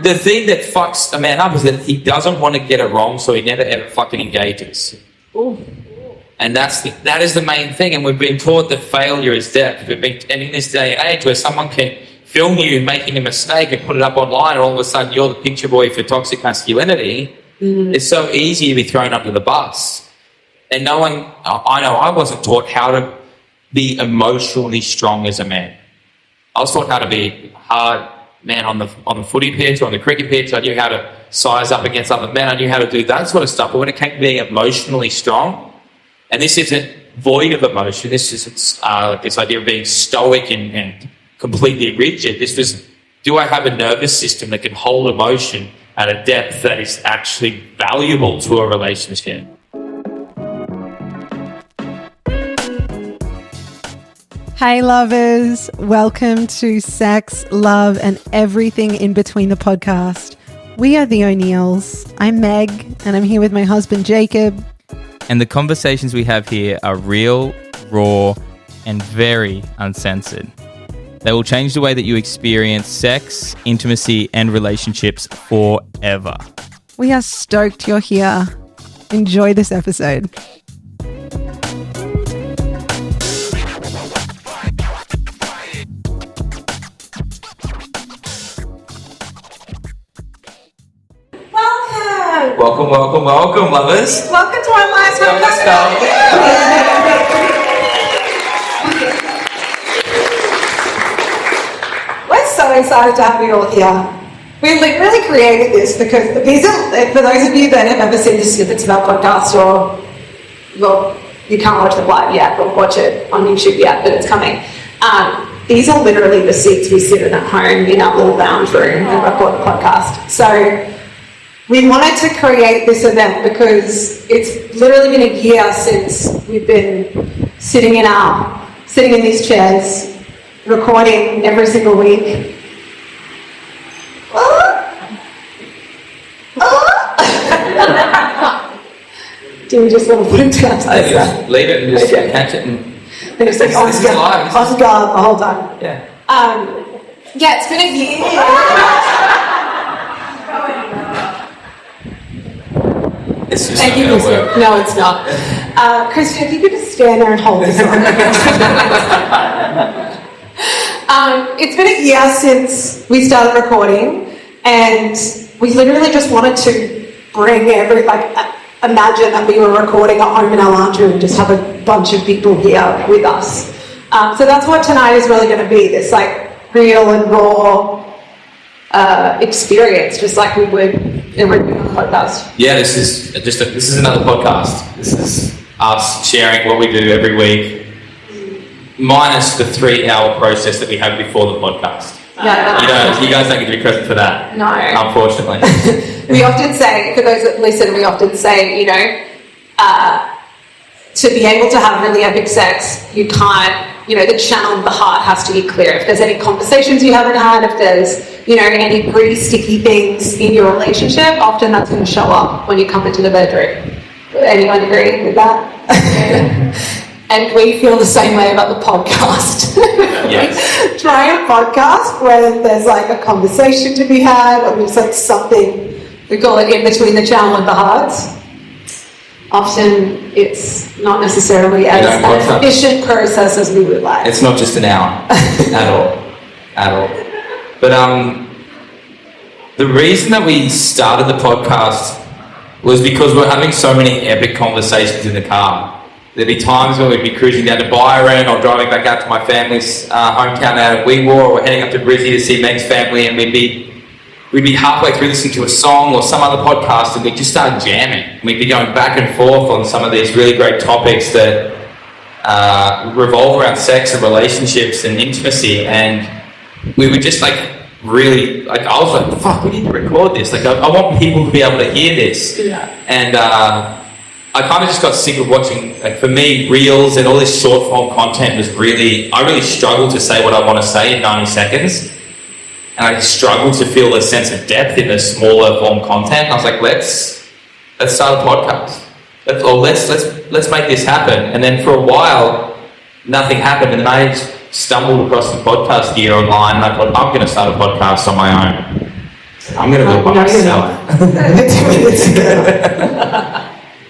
the thing that fucks a man up is that he doesn't want to get it wrong, so he never ever fucking engages. Ooh. And that is the main thing. And we've been taught that failure is death. And in this day and age where someone can film you making a mistake and put it up online, and all of a sudden you're the picture boy for toxic masculinity, it's so easy to be thrown under the bus. And I know I wasn't taught how to be emotionally strong as a man. I was taught how to be a hard man on the footy pitch or on the cricket pitch. I knew how to size up against other men. I knew how to do that sort of stuff. But when it came to being emotionally strong, and this isn't void of emotion, this is this idea of being stoic and completely rigid. This was, do I have a nervous system that can hold emotion at a depth that is actually valuable to a relationship? Hey lovers, welcome to Sex, Love and Everything in Between the podcast. We are the O'Neills. I'm Meg and I'm here with my husband Jacob. And the conversations we have here are real, raw and very uncensored. They will change the way that you experience sex, intimacy and relationships forever. We are stoked you're here. Enjoy this episode. Welcome, lovers. Welcome to our live podcast. We're so excited to have you all here. We literally created this because these are, for those of you that have ever seen the snippets of our podcast, or, well, you can't watch them live yet, but watch it on YouTube yet, but it's coming. These are literally the seats we sit in at home in our little lounge room and record the podcast. So we wanted to create this event because it's literally been a year since we've been sitting in these chairs, recording every single week. Do we just want to put it down? I just leave it and just catch it. And just like on guard the whole time. Yeah. Yeah, it's been a year. It's just Thank you, Christian. No, it's not. Christian, if you could just stand there and hold this on. It's been a year since we started recording, and we literally just wanted to bring imagine that we were recording at home in our lounge room and just have a bunch of people here with us. So that's what tonight is really going to be, this real and raw experience, just like we would in a podcast. Yeah, this is another podcast. This is us sharing what we do every week, minus the 3-hour process that we have before the podcast. Yeah, you guys don't get to be present for that. No. Unfortunately. We often say, for those that listen, to be able to have really epic sex, you can't, the channel of the heart has to be clear. If there's any conversations you haven't had, if there's, any pretty sticky things in your relationship, often that's going to show up when you come into the bedroom. Anyone agree with that? And we feel the same way about the podcast. Yes. Try a podcast where there's a conversation to be had, or there's something, we call it in between the channel and the hearts. Often it's not necessarily as efficient process as we would like. It's not just an hour at all. But the reason that we started the podcast was because we're having so many epic conversations in the car. There'd be times when we'd be cruising down to Byron or driving back out to my family's hometown out at Wee War, or heading up to Brizzy to see Meg's family, and we'd be halfway through listening to a song or some other podcast, and we'd just start jamming. We'd be going back and forth on some of these really great topics that revolve around sex and relationships and intimacy, and we would just really, I was like, fuck, we need to record this. I want people to be able to hear this. Yeah. And I kind of just got sick of watching, for me, reels and all this short form content was I really struggled to say what I want to say in 90 seconds. And I struggled to feel a sense of depth in the smaller form content. I was like, let's start a podcast. Let's make this happen. And then for a while, nothing happened. And then I stumbled across the podcast gear online, and I thought, I'm going to start a podcast on my own. I'm going to do it by myself.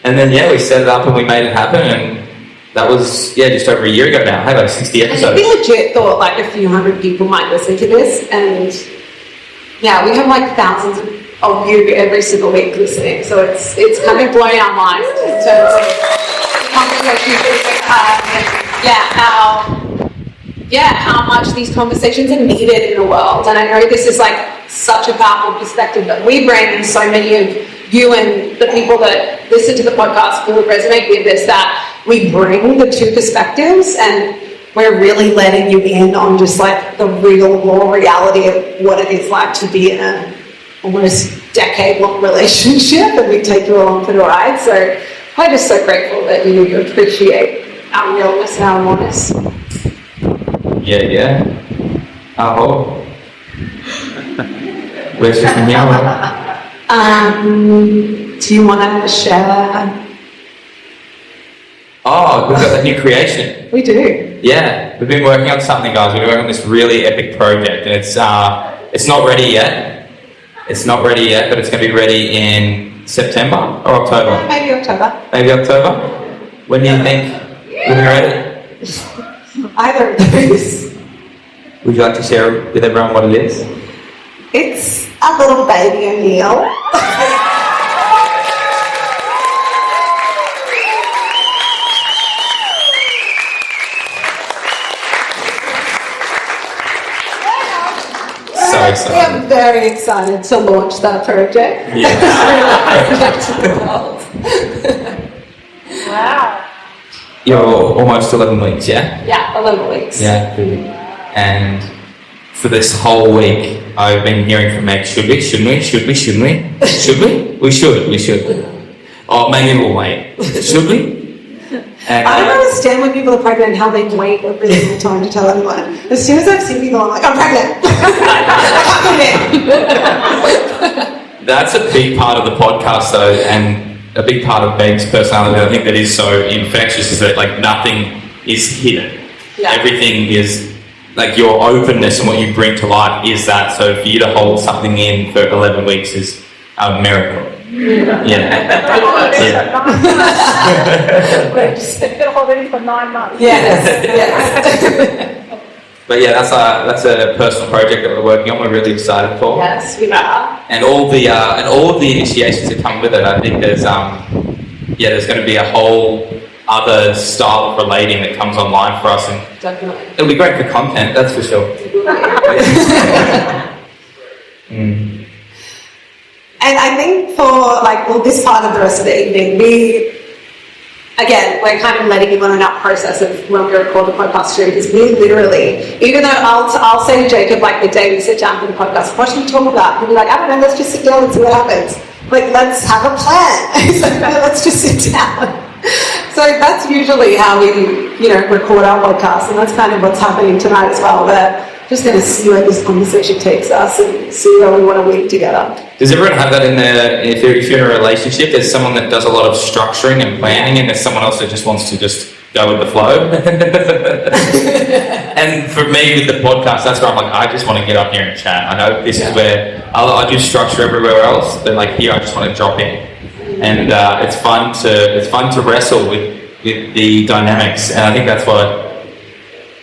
And then, we set it up and we made it happen. And that was, just over a year ago now. I had like 60 episodes. We legit thought like a few hundred people might listen to this. And we have like thousands of you every single week listening. So it's kind of blowing our minds in terms of conversations we've had. How much these conversations are needed in the world. And I know this is like such a powerful perspective that we bring, and so many of you and the people that listen to the podcast will resonate with this, that we bring the two perspectives and we're really letting you in on just like the real raw reality of what it is like to be in an almost decade-long relationship, and we take you along for the ride. So I'm just so grateful that you appreciate our realness and our rawness. Yeah. Oh. Where's your camera? Do you want to share? Oh, we've got that new creation. We do. Yeah, we've been working on something, guys. We've been working on this really epic project, and it's not ready yet. It's not ready yet, but it's going to be ready in September or October. Maybe October. Maybe October. When do you think we'll be ready? Either of those. Would you like to share with everyone what it is? It's a little baby Neill. So excited. I'm very excited to launch that project. Yeah. Wow. You're almost 11 weeks, yeah? Yeah, 11 weeks. Yeah. And for this whole week, I've been hearing from Meg, should we? Should we? We should. Oh, maybe we'll wait. Should we? And, I don't understand when people are pregnant and how they wait a really long time to tell anyone. As soon as I've seen people, I'm like, I'm pregnant. That's a big part of the podcast, though, and a big part of Meg's personality. I think that is so infectious, is that like nothing is hidden. Yeah. Everything is like your openness and what you bring to life is that. So for you to hold something in for 11 weeks is a miracle. Yeah. We're just going to hold it in for 9 months. Yes. But yeah, that's a personal project that we're working on. We're really excited for. Yes, we are. And all of the initiations that come with it. I think there's going to be a whole other style of relating that comes online for us, and Definitely. it'll be great for content. That's for sure. And I think for this part of the rest of the evening, we're kind of letting you in on that process of when we record the podcast too, because we literally, even though I'll say to Jacob, like the day we sit down for the podcast, what should we talk about? He'll be like, I don't know, let's just sit down and see what happens. Like, let's have a plan. So no, let's just sit down. So that's usually how we, record our podcast, and that's kind of what's happening tonight as well. We're just going to see where this conversation takes us and see where we want to weave together. Does everyone have that in their, if you're in a relationship, there's someone that does a lot of structuring and planning, and there's someone else that just wants to just go with the flow? And for me with the podcast, that's where I'm like, I just want to get up here and chat. I know this is where I do structure everywhere else, but like here I just want to drop in. And it's fun to wrestle with the dynamics, and I think that's what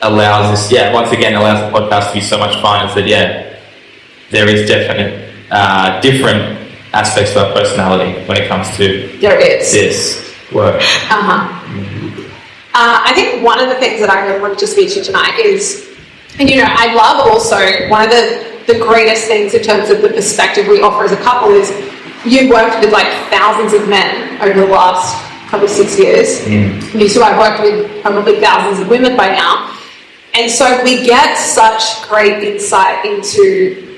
allows us, once again allows the podcast to be so much fun, is that there is definite different aspects to our personality when it comes to this work. I think one of the things that I really wanted to speak to tonight is, and I love also one of the greatest things in terms of the perspective we offer as a couple is you've worked with like thousands of men over the last probably 6 years. You two, I've worked with probably thousands of women by now. And so we get such great insight into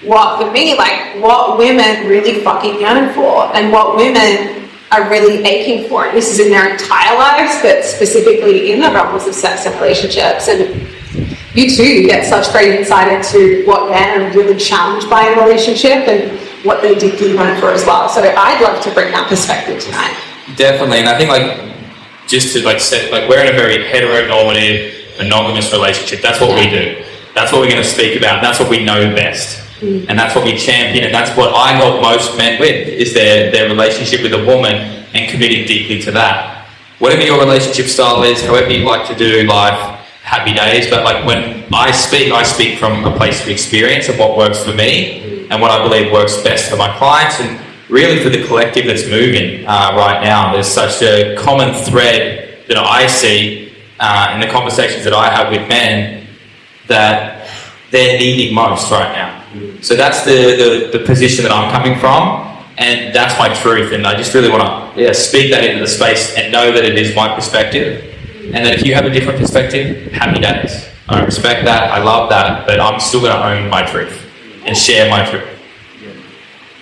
what women really fucking yearn for and what women are really aching for. And this is in their entire lives, but specifically in the realms of sex and relationships. And you too get such great insight into what men are really challenged by in a relationship and what they deeply yearn for as well. So I'd love to bring that perspective tonight. Definitely, and I think just to set, we're in a very heteronormative, monogamous relationship. That's what we do. That's what we're going to speak about. That's what we know best. And that's what we champion, and that's what I help most men with, is their relationship with a woman and committing deeply to that. Whatever your relationship style is, however you like to do life, happy days. But like when I speak from a place of experience of what works for me and what I believe works best for my clients, and really for the collective that's moving right now. There's such a common thread that I see in the conversations that I have with men that they're needing most right now. So that's the position that I'm coming from, and that's my truth. And I just really want to speak that into the space and know that it is my perspective, and that if you have a different perspective, happy days. I respect that, I love that, but I'm still going to own my truth and share my truth.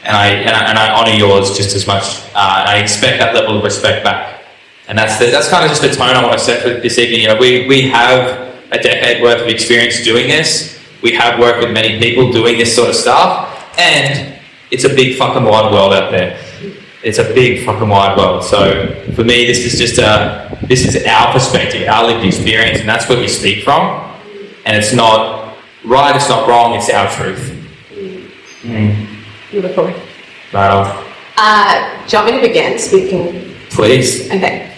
And I honour yours just as much, and I expect that level of respect back. And that's kind of just the tone I want to set for this evening. You know, we have a decade worth of experience doing this. We have worked with many people doing this sort of stuff, and it's a big fucking wide world out there. It's a big fucking wide world. So for me, this is our perspective, our lived experience, and that's where we speak from. And it's not right, it's not wrong, it's our truth. Beautiful. Right. Do you want me to begin speaking? Please. Okay.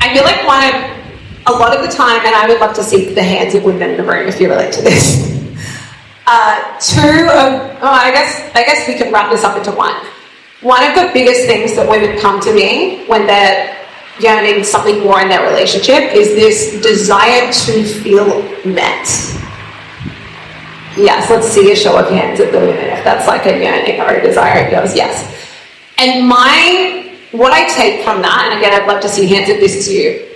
I feel like a lot of the time, and I would love to see the hands of women in the room if you relate to this. I guess we can wrap this up into one. One of the biggest things that women come to me when they're yearning something more in their relationship is this desire to feel met. Yes, let's see a show of hands at the women if that's like a yearning or a desire of yours. Yes. And what I take from that, and again, I'd love to see hands if this is you,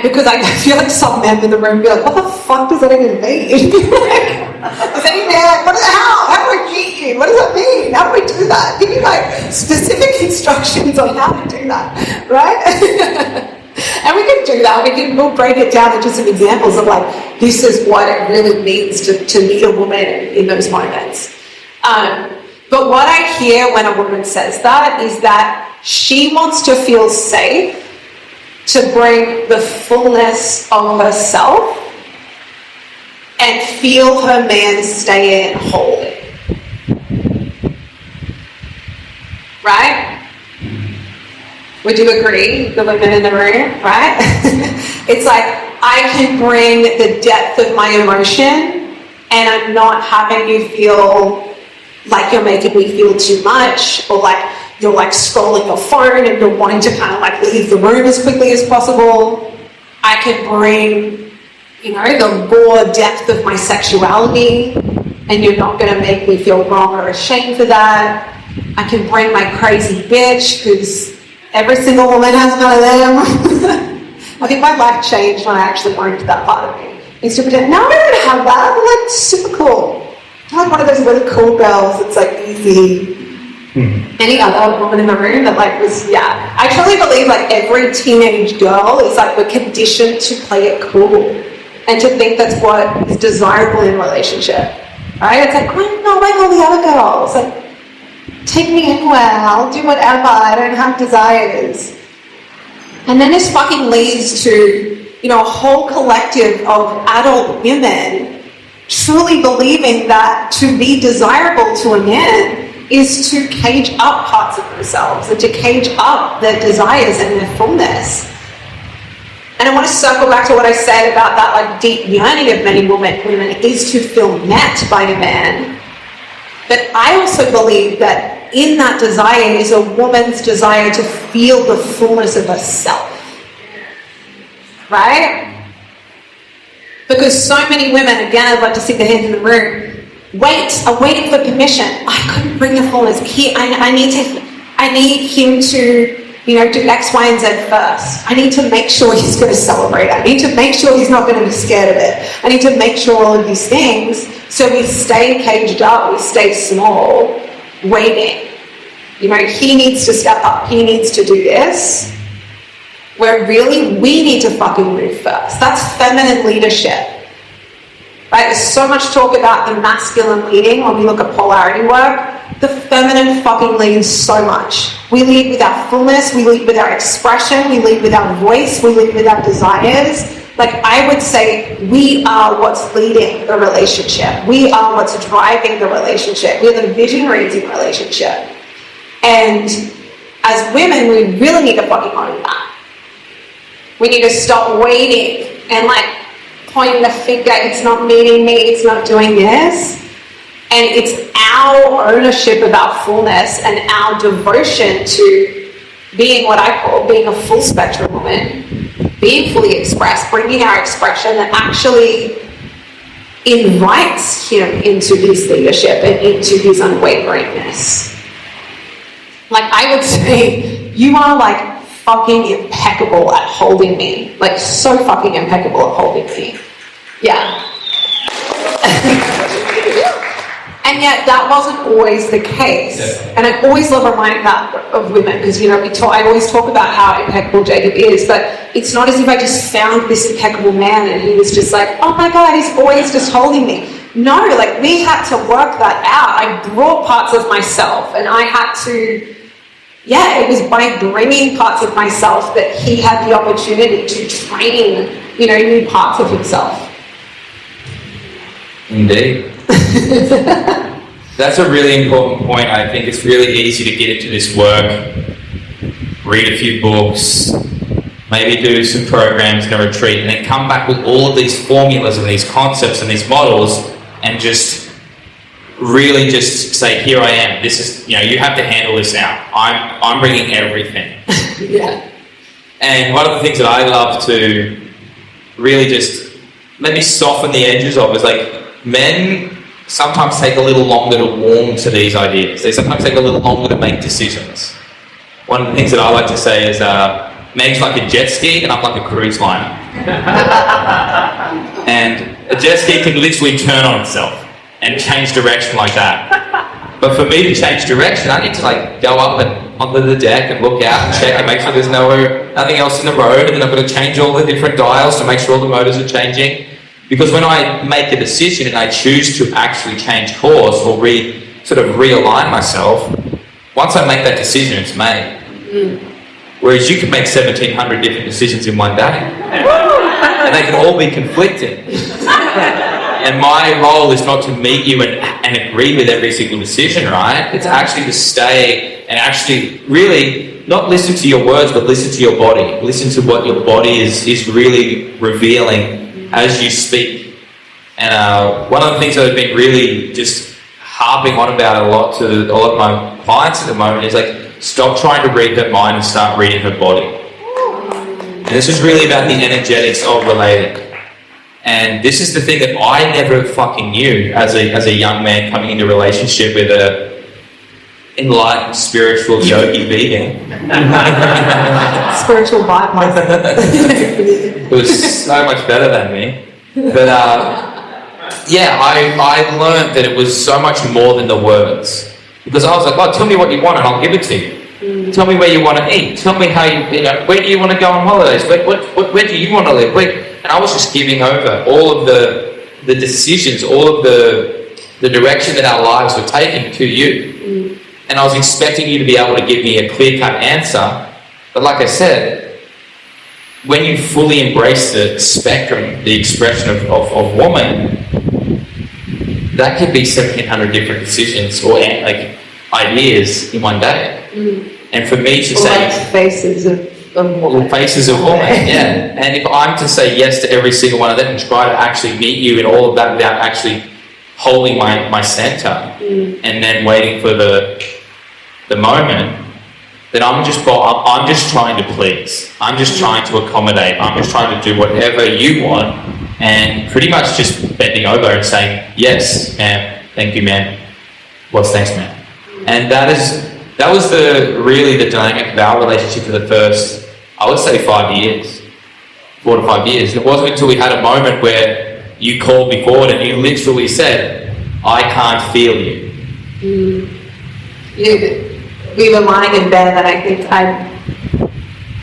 because I feel like some men in the room be like, what the fuck does that even mean? Is any man like, how do I cheat you? What does that mean? How do I do that? Give me like specific instructions on how to do that, right? And we can do that. We'll break it down into some examples of like, this is what it really means to meet a woman in those moments. But what I hear when a woman says that is that she wants to feel safe to bring the fullness of herself and feel her man stay in wholly. Right? Would you agree, the women in the room, right? It's like, I can bring the depth of my emotion and I'm not having you feel like you're making me feel too much, or like you're like scrolling your phone and you're wanting to kind of like leave the room as quickly as possible. I can bring, the raw depth of my sexuality and you're not going to make me feel wrong or ashamed for that. I can bring my crazy bitch, because every single woman has one of them. I think my life changed when I actually owned that part of me. I used to pretend, no, I don't have that. I'm like super cool. I'm like one of those really cool girls. It's like easy. Any other woman in the room that like was, I truly believe like every teenage girl is like we're conditioned to play it cool and to think that's what is desirable in a relationship, right? It's like, I'm not like all the other girls. Like, take me anywhere, I'll do whatever, I don't have desires. And then this fucking leads to, a whole collective of adult women truly believing that to be desirable to a man is to cage up parts of themselves and to cage up their desires and their fullness. And I want to circle back to what I said about that like deep yearning of many women is to feel met by a man. But I also believe that in that desire is a woman's desire to feel the fullness of herself. Right? Because so many women, again, I'd like to see the hands in the room, are waiting for permission. I couldn't bring the fullness. I need him to, do X, Y, and Z first. I need to make sure he's going to celebrate. I need to make sure he's not going to be scared of it. I need to make sure all of these things. So we stay caged up, we stay small, waiting. He needs to step up. He needs to do this. Where really we need to fucking move first. That's feminine leadership. Right? There's so much talk about the masculine leading when we look at polarity work. The feminine fucking leads so much. We lead with our fullness, we lead with our expression, we lead with our voice, we lead with our desires. Like, I would say we are what's leading the relationship. We are what's driving the relationship. We're the visionaries in the relationship. And as women, we really need to fucking own that. We need to stop waiting and like pointing the finger, it's not meeting me, it's not doing this. And it's our ownership of our fullness and our devotion to being what I call being a full spectrum woman, being fully expressed, bringing our expression that actually invites him into his leadership and into his unwaveringness. Like, I would say, you are like fucking impeccable at holding me. Like, so fucking impeccable at holding me. Yeah. And yet that wasn't always the case. Yeah. And I always love reminding that of women, because, you know, I always talk about how impeccable Jacob is, but it's not as if I just found this impeccable man and he was just like, oh my God, he's always just holding me. No, like, we had to work that out. I brought parts of myself, and I had to, it was by bringing parts of myself that he had the opportunity to train, you know, new parts of himself. Indeed. That's a really important point. I think it's really easy to get into this work, read a few books, maybe do some programs in a retreat, and then come back with all of these formulas and these concepts and these models, and just really just say, here I am. This is, you know, you have to handle this now. I'm bringing everything. Yeah. And one of the things that I love to really just maybe soften the edges of is, like, men sometimes take a little longer to warm to these ideas. They sometimes take a little longer to make decisions. One of the things that I like to say is, Meg's like a jet ski and I'm like a cruise liner. And a jet ski can literally turn on itself and change direction like that. But for me to change direction, I need to like go up and onto the deck and look out and check and make sure there's nothing else in the road, and then I've got to change all the different dials to make sure all the motors are changing. Because when I make a decision and I choose to actually change course or realign myself, once I make that decision, it's made. Whereas you can make 1,700 different decisions in one day. And they can all be conflicting. And my role is not to meet you and agree with every single decision, right? It's actually to stay and actually really not listen to your words, but listen to your body. Listen to what your body is really revealing as you speak. And one of the things that I've been really just harping on about a lot to a lot of my clients at the moment is, like, stop trying to read her mind and start reading her body. And this is really about the energetics of relating. And this is the thing that I never fucking knew as a young man coming into a relationship with a enlightened, spiritual, yogi vegan. Spiritual bypass. It was so much better than me. But I learned that it was so much more than the words. Because I was like, oh, tell me what you want and I'll give it to you. Tell me where you want to eat. Tell me how where do you want to go on holidays? Where do you want to live? And I was just giving over all of the decisions, all of the direction that our lives were taking to you. And I was expecting you to be able to give me a clear-cut answer. But like I said, when you fully embrace the spectrum, the expression of woman, that could be 1,700 different decisions or like ideas in one day. And for me to say... Like faces of woman. Faces of woman, yeah. And if I'm to say yes to every single one of them and try to actually meet you in all of that without actually holding my center and then waiting for the moment, then I'm just trying to please. I'm just trying to accommodate. I'm just trying to do whatever you want, and pretty much just bending over and saying, yes, ma'am, thank you, ma'am. What's thanks, ma'am? And that was really the dynamic of our relationship for the first, I would say 4 to 5 years. It wasn't until we had a moment where you called me forward and you literally said, I can't feel you. We were lying in bed and I think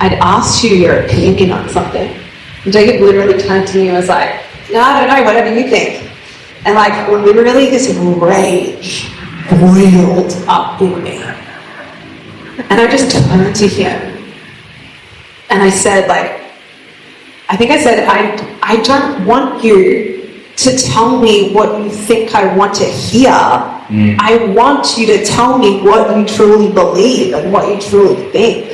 I'd asked you your opinion on something. And Jacob literally turned to me and was like, no, I don't know, whatever you think. And like literally this rage boiled up in me. And I just turned to him and I said, like, I think I said, I don't want you to tell me what you think I want to hear. I want you to tell me what you truly believe and what you truly think.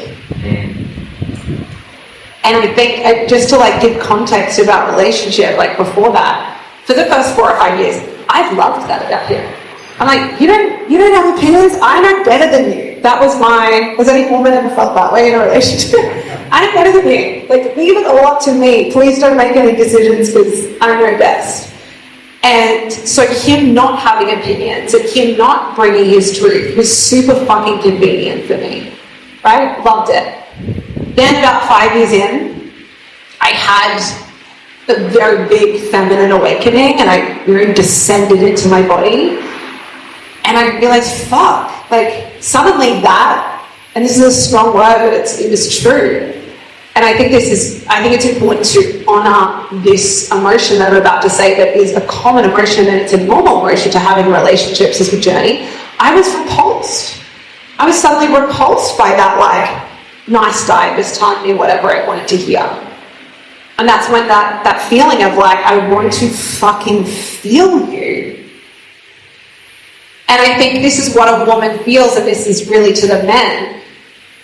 And I think, just to like give context about relationship, like before that, for the first 4 or 5 years, I've loved that about him. I'm like, you don't have opinions, I know better than you. That was has any woman ever felt that way in a relationship? I know better than you. Like, leave it all up to me. Please don't make any decisions because I know best. And so him not having opinions and him not bringing his truth was super fucking convenient for me, right? Loved it. Then about 5 years in, I had a very big feminine awakening and I really descended into my body. And I realized, fuck, like suddenly that, and this is a strong word, but it was true. And I think it's important to honor this emotion that I'm about to say that is a common emotion and it's a normal emotion to have in relationships as a journey. I was repulsed. I was suddenly repulsed by that like nice guy just telling me whatever I wanted to hear. And that's when that feeling of like, I want to fucking feel you. And I think this is what a woman feels, and this is really to the men.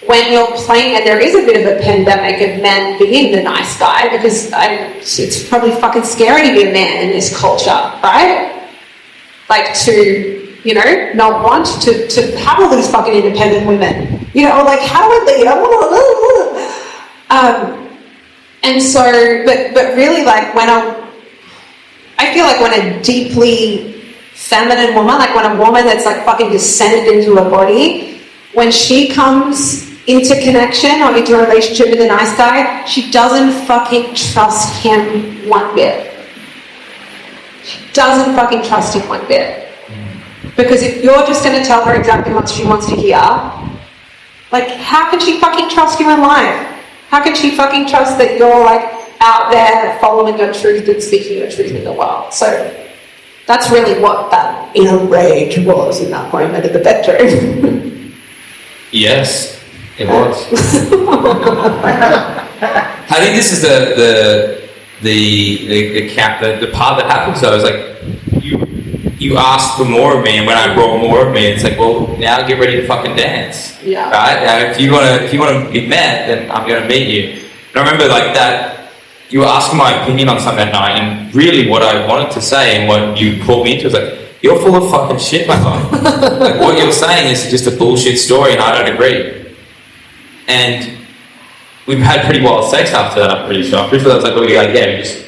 When you're playing, and there is a bit of a pandemic of men being the nice guy, because it's probably fucking scary to be a man in this culture, right? Like to, not want to have all these fucking independent women. Or like, how do I lead? And so, but really like I feel like when a deeply feminine woman, like when a woman that's like fucking descended into her body, when she comes into connection or into a relationship with a nice guy, she doesn't fucking trust him one bit. She doesn't fucking trust him one bit. Because if you're just going to tell her exactly what she wants to hear, like how can she fucking trust you in life? How can she fucking trust that you're like out there following your truth and speaking your truth in the world? So that's really what that inner rage was in that moment in the bedroom. Yes, it was. I think this is the part that happens though, is like you asked for more of me, and when I brought more of me, it's like, well, now get ready to fucking dance. Yeah. Right? Now if you wanna be met, then I'm gonna meet you. And I remember like that. You were asking my opinion on something that night, and really what I wanted to say and what you called me into was like, you're full of fucking shit, my guy. Like, what you're saying is just a bullshit story, and I don't agree. And we've had pretty wild sex after that, I'm pretty sure. I'm pretty sure that was like, we just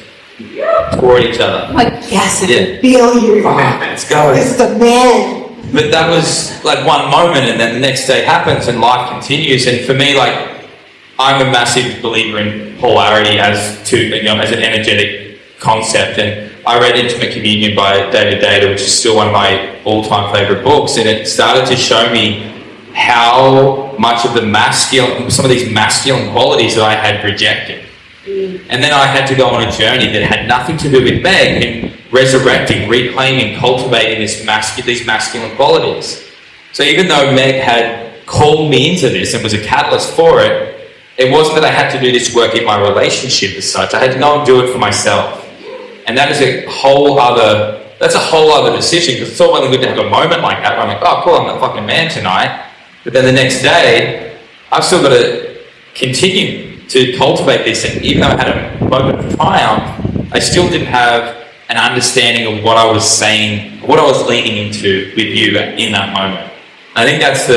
tore at each other. I'm like, yes, I can feel you. Let's go. This is a man. But that was like one moment, and then the next day happens and life continues. And for me, like, I'm a massive believer in polarity as an energetic concept. And I read Intimate Communion by David Data, which is still one of my all-time favorite books. And it started to show me how much of some of these masculine qualities that I had rejected. And then I had to go on a journey that had nothing to do with Meg in resurrecting, reclaiming, cultivating these masculine qualities. So even though Meg had called me into this and was a catalyst for it, it wasn't that I had to do this work in my relationship as such. I had to go and do it for myself. And that is a whole other decision, because it's all well and good to have a moment like that where I'm like, oh cool, I'm the fucking man tonight. But then the next day, I've still got to continue to cultivate this. And even though I had a moment of triumph, I still didn't have an understanding of what I was saying, what I was leaning into with you in that moment. I think that's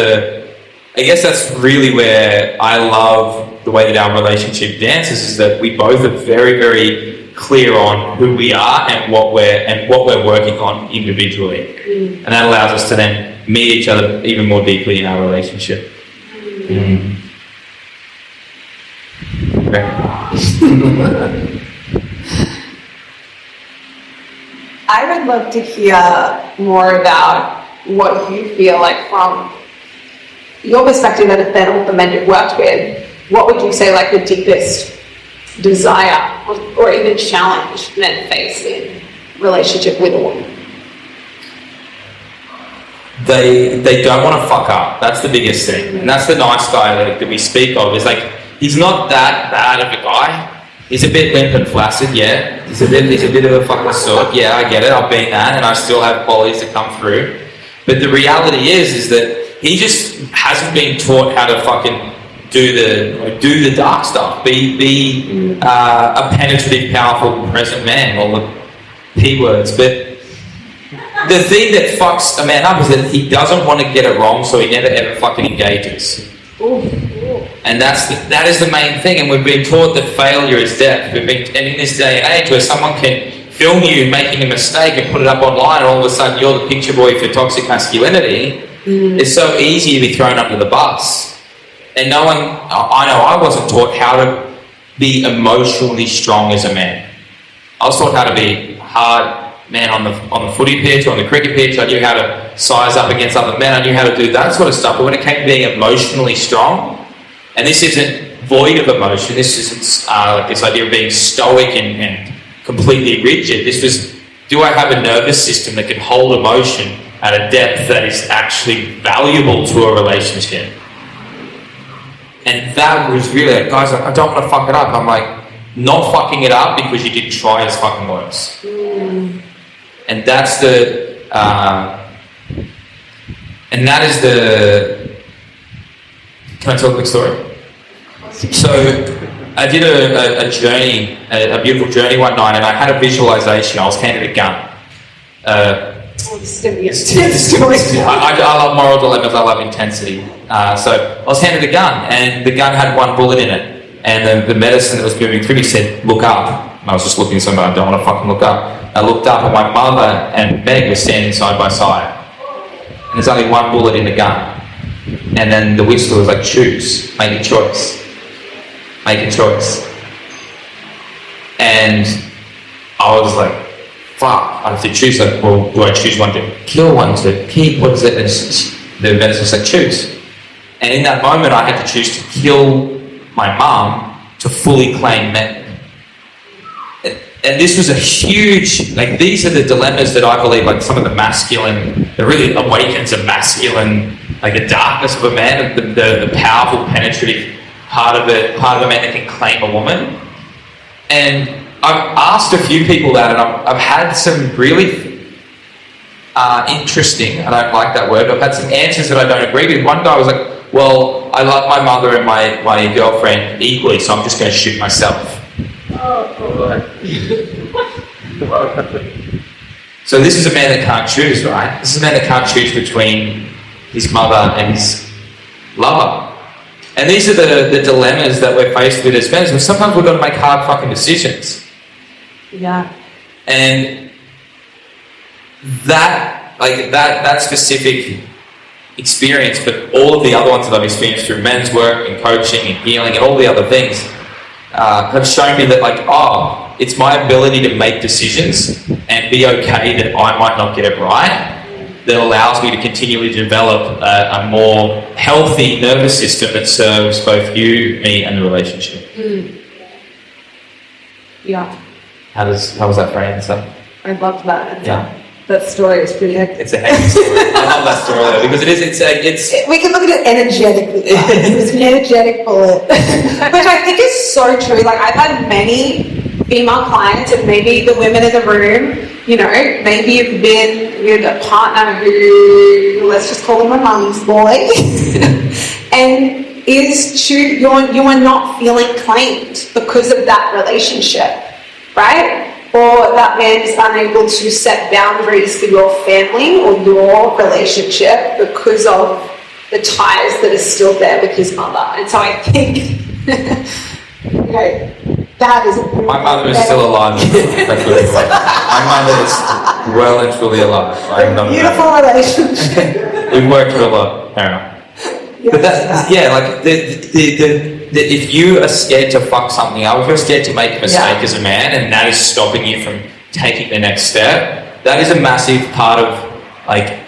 really where I love the way that our relationship dances, is that we both are very, very clear on who we are and what we're working on individually. And that allows us to then meet each other even more deeply in our relationship. I would love to hear more about what you feel like from your perspective and then all the men you've worked with. What would you say like the deepest desire or even challenge men face in relationship with a woman? They don't want to fuck up. That's the biggest thing. And that's the nice guy that we speak of. Is like, he's not that bad of a guy, He's a bit limp and flaccid, yeah. He's a bit of a fucking sort. Yeah, I get it. I've been that, and I still have qualities to come through. But the reality is that he just hasn't been taught how to fucking do the dark stuff. Be a penetrative, powerful, present man. All the P words. But the thing that fucks a man up is that he doesn't want to get it wrong, so he never ever fucking engages. And that is the main thing, and we've been taught that failure is death. And in this day and age where someone can film you making a mistake and put it up online, and all of a sudden you're the picture boy for toxic masculinity, it's so easy to be thrown under the bus. And no one, I know I wasn't taught how to be emotionally strong as a man. I was taught how to be a hard man on the footy pitch, on the cricket pitch. I knew how to size up against other men. I knew how to do that sort of stuff. But when it came to being emotionally strong, and this isn't void of emotion, this isn't like this idea of being stoic and completely rigid. This was, do I have a nervous system that can hold emotion at a depth that is actually valuable to a relationship? And that was really like, guys, I don't want to fuck it up. I'm like, not fucking it up because you didn't try as fucking worse. And that's the, and that is the, can I tell a quick story? So I did a journey, a beautiful journey one night, and I had a visualization. I was handed a gun. I love moral dilemmas, I love intensity. So I was handed a gun, and the gun had one bullet in it. And the medicine that was moving through me said, look up. And I was just looking somewhere, I don't want to fucking look up. I looked up, and my mother and Meg were standing side by side. And there's only one bullet in the gun. And then the whistle was like, choose, make a choice. Make a choice. And I was like, fuck, I have to choose. Like, well, do I choose one to kill, one to keep? What is it? And the medicine was like, choose. And in that moment, I had to choose to kill my mum to fully claim men. And this was a huge, like, these are the dilemmas that I believe, like, some of the masculine, that really awakens a masculine, like, the darkness of a man, the powerful, penetrative part of a man that can claim a woman. And I've asked a few people that, and I've had some really interesting, I don't like that word, but I've had some answers that I don't agree with. One guy was like, well, I love my mother and my girlfriend equally, so I'm just going to shoot myself. So this is a man that can't choose, right? This is a man that can't choose between his mother and his lover. And these are the dilemmas that we're faced with as men. Sometimes we've got to make hard fucking decisions. Yeah. And that specific experience, but all of the other ones that I've experienced through men's work and coaching and healing and all the other things, have shown me that, like, oh, it's my ability to make decisions and be okay that I might not get it right that allows me to continually develop a more healthy nervous system that serves both you, me, and the relationship. Yeah. How was that for an answer? I love that. Yeah. That story is pretty hectic. It's a hectic story. I love that story though, because it's we can look at it energetically. It was an energetic bullet. Which I think is so true. Like, I've had many female clients, and maybe the women in the room, you know, maybe you've been with a partner who, let's just call him a mum's boy, and you are not feeling claimed because of that relationship, right? Or that man is unable to set boundaries for your family or your relationship because of the ties that are still there with his mother. And so I think, you know, that is... My mother is still alive. My mother is well and truly alive. Beautiful relationship. We've worked through a lot. Fair enough. But that, yeah, like if you are scared to fuck something up, if you're scared to make a mistake as a man, and that is stopping you from taking the next step, that is a massive part of, like,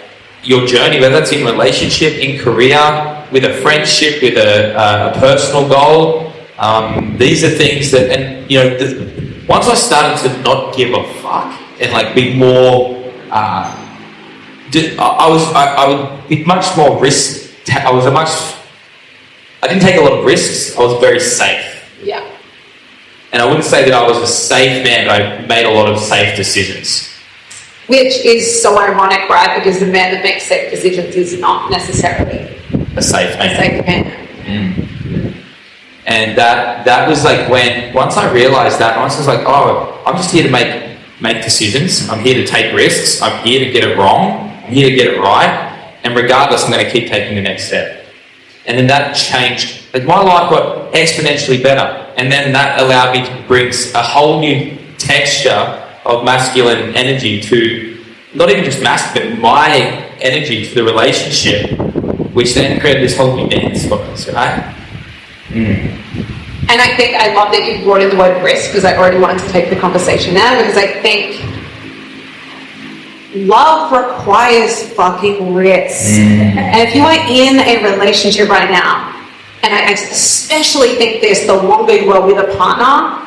your journey, whether that's in relationship, in career, with a friendship, with a personal goal. These are things that, and you know, once I started to not give a fuck and like be more, I would be much more risk. I didn't take a lot of risks. I was very safe. Yeah. And I wouldn't say that I was a safe man, but I made a lot of safe decisions. Which is so ironic, right? Because the man that makes safe decisions is not necessarily A safe man. a safe man. And that was like once I realised that, once I was like, oh, I'm just here to make decisions. I'm here to take risks. I'm here to get it wrong. I'm here to get it right. And regardless, I'm going to keep taking the next step. And then that changed. Like my life got exponentially better. And then that allowed me to bring a whole new texture of masculine energy to, not even just masculine, but my energy to the relationship, which then created this whole new dance for us, right? And I think I love that you brought in the word risk, because I already wanted to take the conversation now, because I think love requires fucking risk. And if you are in a relationship right now, and I especially think this the longer you are with a partner,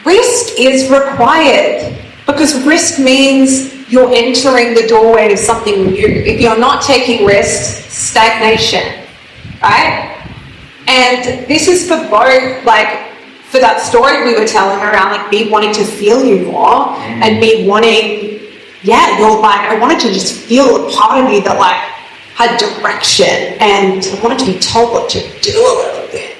risk is required, because risk means you're entering the doorway to something new. If you're not taking risks, stagnation, right? And this is for both, like, for that story we were telling around, like, me wanting to feel you more, and me wanting, you're like, I wanted to just feel a part of you that, like, had direction, and I wanted to be told what to do a little bit.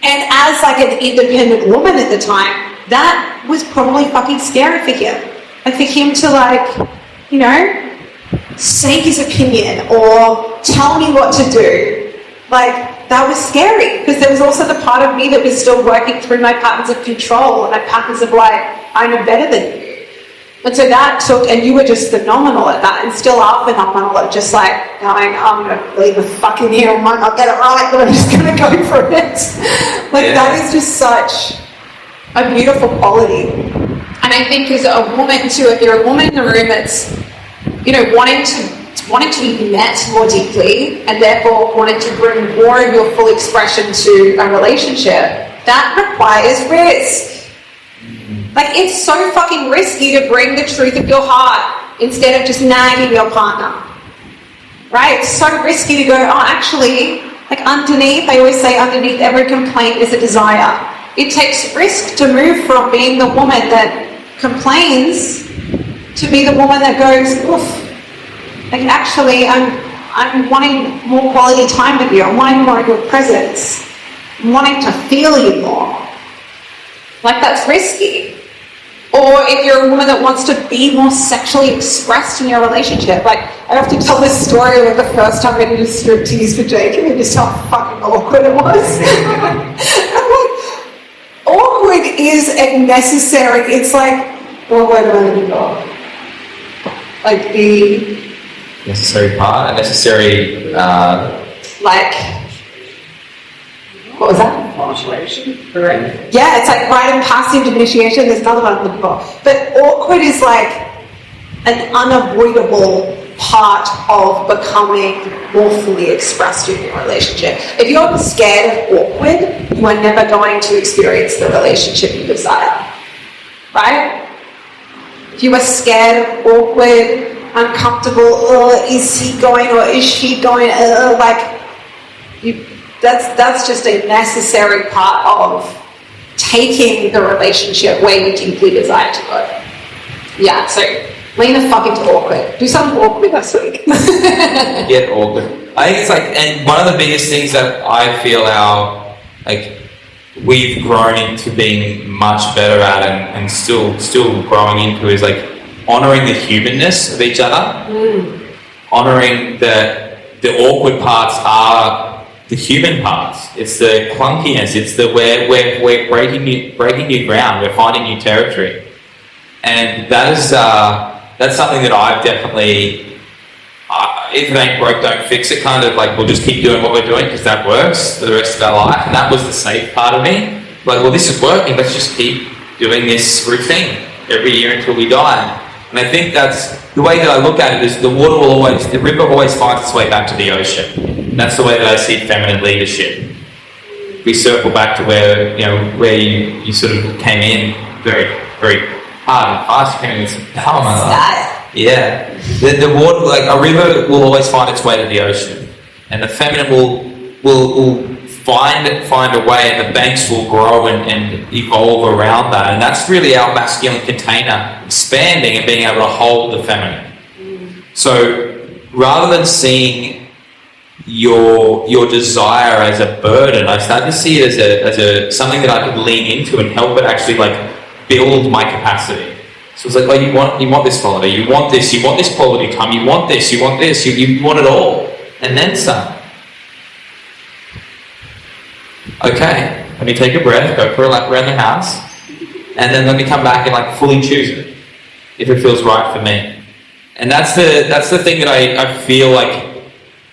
And as, like, an independent woman at the time, that was probably fucking scary for him. And for him to, like, you know, say his opinion or tell me what to do, like, that was scary, because there was also the part of me that was still working through my patterns of control and my patterns of, like, I know better than you. And so that took, and you were just phenomenal at that, and still are phenomenal at just, like, going, I'm going to leave a fucking here, I might not get it right, but I'm just going to go for it. Like, that is just such a beautiful quality. And I think as a woman too, if you're a woman in the room that's, you know, wanting to be met more deeply, and therefore wanting to bring more of your full expression to a relationship, that requires risk. Like, it's so fucking risky to bring the truth of your heart instead of just nagging your partner, right? It's so risky to go, oh, actually, like, underneath, I always say, underneath every complaint is a desire. It takes risk to move from being the woman that complains to be the woman that goes, oof, like, actually, I'm wanting more quality time with you. I'm wanting more of your presence. I'm wanting to feel you more. Like, that's risky. Or if you're a woman that wants to be more sexually expressed in your relationship. Like, I often tell this story of the first time I did a striptease for Jacob, and just how fucking awkward it was. I'm like, awkward is necessary. It's like, well, where do I go? Like, the Necessary part, a necessary, like, what was that? Initiation, correct? Yeah, it's like rite and passive initiation. There's another one in the book. But awkward is like an unavoidable part of becoming more fully expressed in your relationship. If you're scared of awkward, you are never going to experience the relationship you desire. Right? If you are scared of awkward, uncomfortable, is he going or is she going, like, that's just a necessary part of taking the relationship where you deeply desire to go. Yeah, so lean the fuck into awkward. Do something awkward this week. Get awkward. I think it's like, and one of the biggest things that I feel we've grown into being much better at and still growing into is like honouring the humanness of each other. Honouring the awkward parts are the human parts. It's the clunkiness. It's the where we're breaking new ground. We're finding new territory, and that's something that I've definitely. If it ain't broke, don't fix it. Kind of like we'll just keep doing what we're doing because that works for the rest of our life, and that was the safe part of me. Like, well, this is working. Let's just keep doing this routine every year until we die. And I think that's the way that I look at it. Is the river always finds its way back to the ocean. And that's the way that I see feminine leadership. We circle back to where you sort of came in very, very hard and fast. You came in with some power, my life. Yeah, the water, like a river, will always find its way to the ocean, and the feminine will find a way, and the banks will grow and evolve around that. And that's really our masculine container expanding and being able to hold the feminine. So rather than seeing your desire as a burden, I started to see it as a something that I could lean into and help it actually like build my capacity. So it's like, oh, you want this holiday, you want this quality time, you want this, you want it all, and then some. Okay, let me take a breath, go for a lap around the house, and then let me come back and like fully choose it if it feels right for me. And that's the thing that I feel like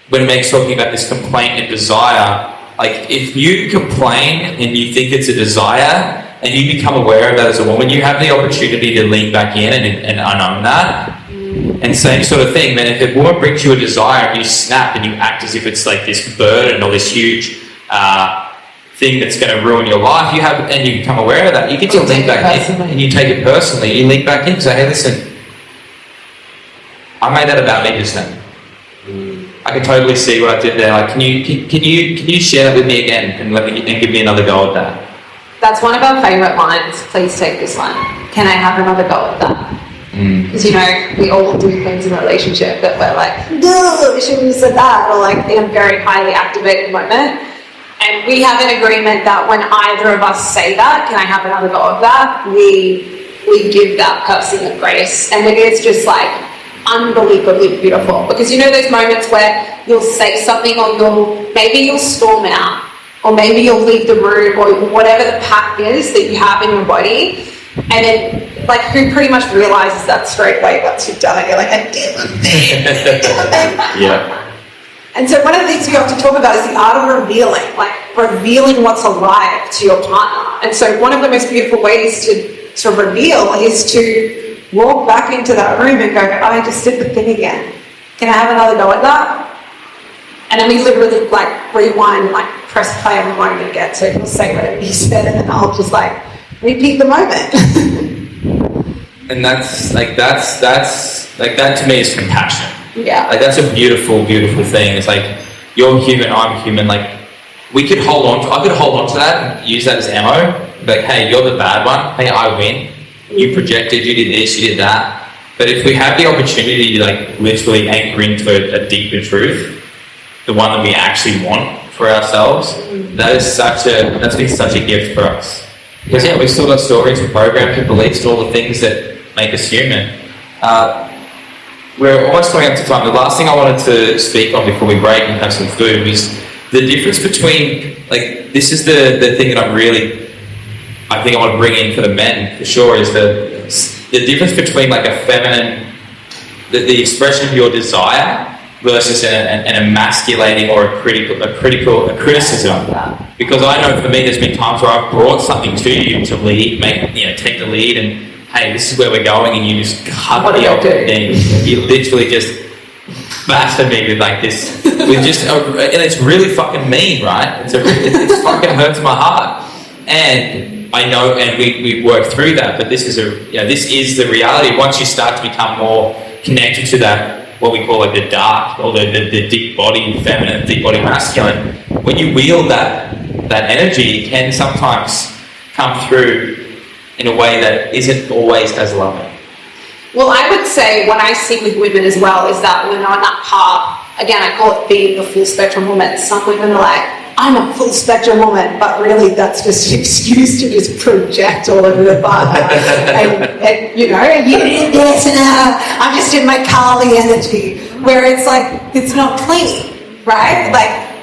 when Meg's talking about this complaint and desire, like if you complain and you think it's a desire and you become aware of that as a woman, you have the opportunity to lean back in and unown that. And same sort of thing, then if a woman brings you a desire and you snap and you act as if it's like this burden or this huge thing that's going to ruin your life, and you become aware of that, you get to lean back in and you take it personally. You lean back in and say, hey, listen, I made that about me just then. I can totally see what I did there. Like, can you share that with me again and give me another go at that? That's one of our favourite lines. Please take this one. Can I have another go at that? Because we all do things in a relationship that we're like, no, shouldn't have said that, or like in a very highly activated moment. And we have an agreement that when either of us say that, can I have another go of that, we give that person the grace. And it is just like unbelievably beautiful. Because those moments where you'll say something, or maybe you'll storm out, or maybe you'll leave the room, or whatever the pact is that you have in your body, and then like who pretty much realizes that straight away once you've done it. You're like, I did it. Yeah. And so one of the things we have to talk about is the art of revealing what's alive to your partner. And so one of the most beautiful ways to reveal is to walk back into that room and go, oh, I just did the thing again. Can I have another go at that? And then we literally like rewind, like press play on the moment again. So he'll say whatever he said, and then I'll just like repeat the moment. And that to me is compassion. Yeah. Like that's a beautiful, beautiful thing. It's like you're human, I'm human. Like I could hold on to that and use that as ammo. Like, hey, you're the bad one. Hey, I win. You projected, you did this, you did that. But if we have the opportunity to like literally anchor into a deeper truth, the one that we actually want for ourselves, that's been such a gift for us. Because we've still got stories and programs and beliefs and all the things that make us human. We're almost coming up to time. The last thing I wanted to speak on before we break and have some food was the difference between, like, this is the thing that I think I want to bring in for the men for sure, is the difference between like a feminine, the expression of your desire versus an emasculating or a criticism. Because I know for me there's been times where I've brought something to you to lead, take the lead, and hey, this is where we're going, and you just cut me off the thing. You literally just bashed me with like this, with just, and it's really fucking mean, right? It fucking hurts my heart, and I know, and we work through that. But this is the reality. Once you start to become more connected to that, what we call like the dark or the deep body feminine, deep body masculine, when you wield that energy, it can sometimes come through in a way that isn't always as loving. Well, I would say what I see with women as well is that when they're on that path, again, I call it being a full spectrum woman. Some women are like, I'm a full spectrum woman, but really that's just an excuse to just project all over the partner. and you did this, and I'm just in my Carly energy, where it's like, it's not clean, right?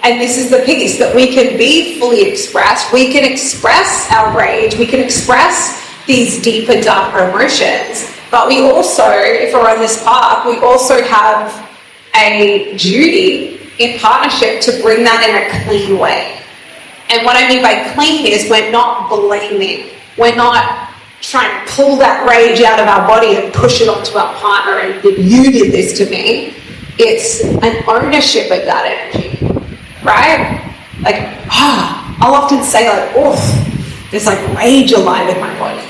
And this is the piece that we can be fully expressed. We can express our rage. We can express these deeper, darker emotions. But we also, if we're on this path, we also have a duty in partnership to bring that in a clean way. And what I mean by clean is we're not blaming. We're not trying to pull that rage out of our body and push it onto our partner and you did this to me. It's an ownership of that energy. Right? I'll often say there's like rage alive in my body.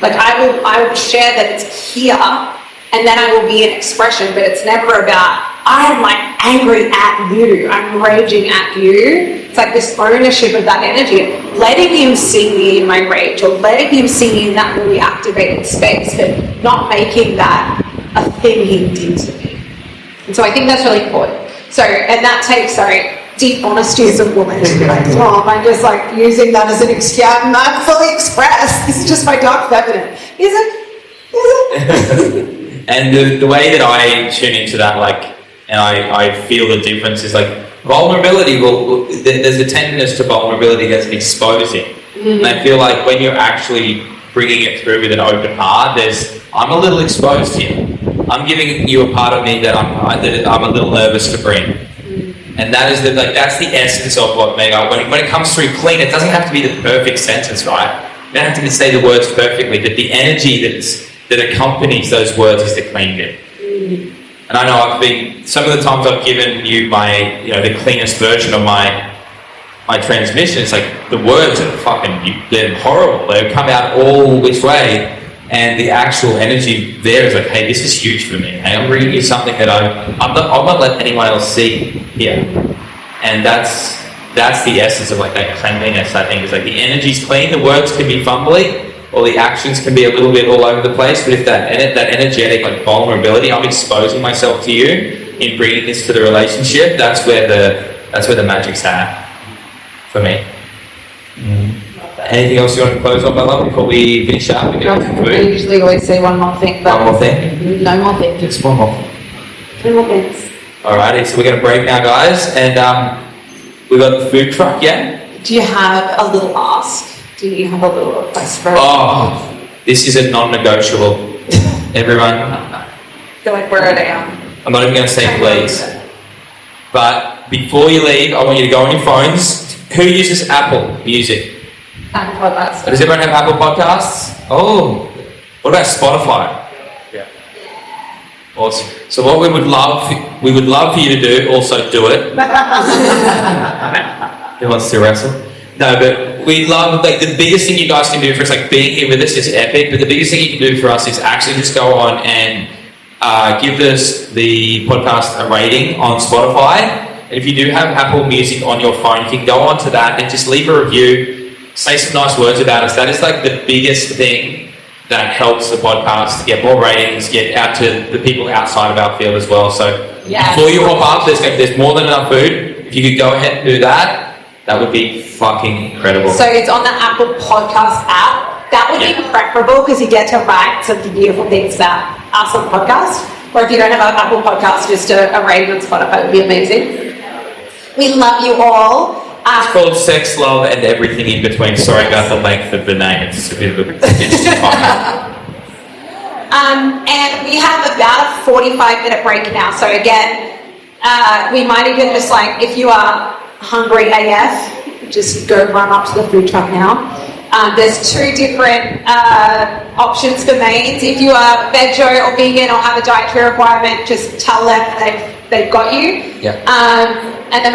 Like I will share that it's here, and then I will be in expression, but it's never about I'm like angry at you, I'm raging at you. It's like this ownership of that energy, letting him see me in my rage, or letting him see me in that really activated space, but not making that a thing he did to me. And so I think that's really important. So, and that takes, deep honesty as a woman. Like, oh, I'm just like using that as an excuse. I'm not fully expressed. This is just my dark feminine. Is it? And the way that I tune into that, like, and I feel the difference is like vulnerability. Well, there's a tenderness to vulnerability that's exposing. And I feel like when you're actually bringing it through with an open heart, I'm a little exposed here. I'm giving you a part of me that I'm a little nervous to bring. And that is that's the essence of what Meg. When it comes through clean, it doesn't have to be the perfect sentence, right? You don't have to say the words perfectly, but the energy that accompanies those words is the clean bit. And I know some of the times I've given you my, the cleanest version of my transmission. It's like the words are they're horrible. They come out all which way. And the actual energy there is like, hey, this is huge for me. Hey, I'm bringing you something that I'm not let anyone else see here. And that's the essence of like that cleanliness. I think is like the energy's clean. The words can be fumbly, or the actions can be a little bit all over the place. But if that energetic like vulnerability, I'm exposing myself to you in bringing this to the relationship. That's where the magic's at for me. Anything else you want to close on, Bella, before we finish up? I usually always say one more thing, but one more thing? No more things. Just one more. No more things. Alrighty, so we're going to break now, guys, and we've got the food truck, yeah? Do you have a little ask? Do you have a little request for? Oh, this is a non-negotiable. Everyone. Feel like we're down. I'm not even going to say please. But before you leave, I want you to go on your phones. Who uses Apple Music? Apple Podcasts. Does everyone have Apple Podcasts? Oh, what about Spotify? Yeah. Awesome. So what we would love for you to do, also do it. Who wants to wrestle? No, but we love, like, the biggest thing you guys can do for us, like, being here with us is epic, but the biggest thing you can do for us is actually just go on and give us the podcast a rating on Spotify. And if you do have Apple Music on your phone, you can go on to that and just leave a review. Say some nice words about us. That is like the biggest thing that helps the podcast get more ratings, get out to the people outside of our field as well. So before you hop up, there's more than enough food. If you could go ahead and do that, that would be fucking incredible. So it's on the Apple Podcast app. That would be preferable because you get to write some beautiful things about us on the podcast. Or if you don't have an Apple Podcast, just a rating on Spotify would be amazing. We love you all. It's called Sex, Love, and Everything in Between. Sorry about the length of the name. It's a bit of an interesting topic. And we have about a 45-minute break now. So again, we might even just like, if you are hungry AF, just go run up to the food truck now. There's two different options for mains. If you are veggie or vegan or have a dietary requirement, just tell them they've got you. Yeah. And then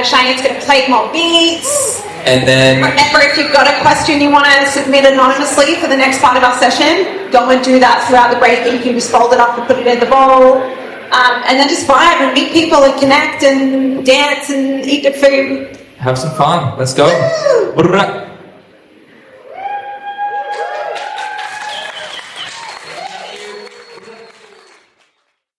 Cheyenne's gonna play more beats. And then remember, if you've got a question you want to submit anonymously for the next part of our session, go and do that throughout the break. You can just fold it up and put it in the bowl. And then just vibe and meet people and connect and dance and eat the food. Have some fun. Let's go.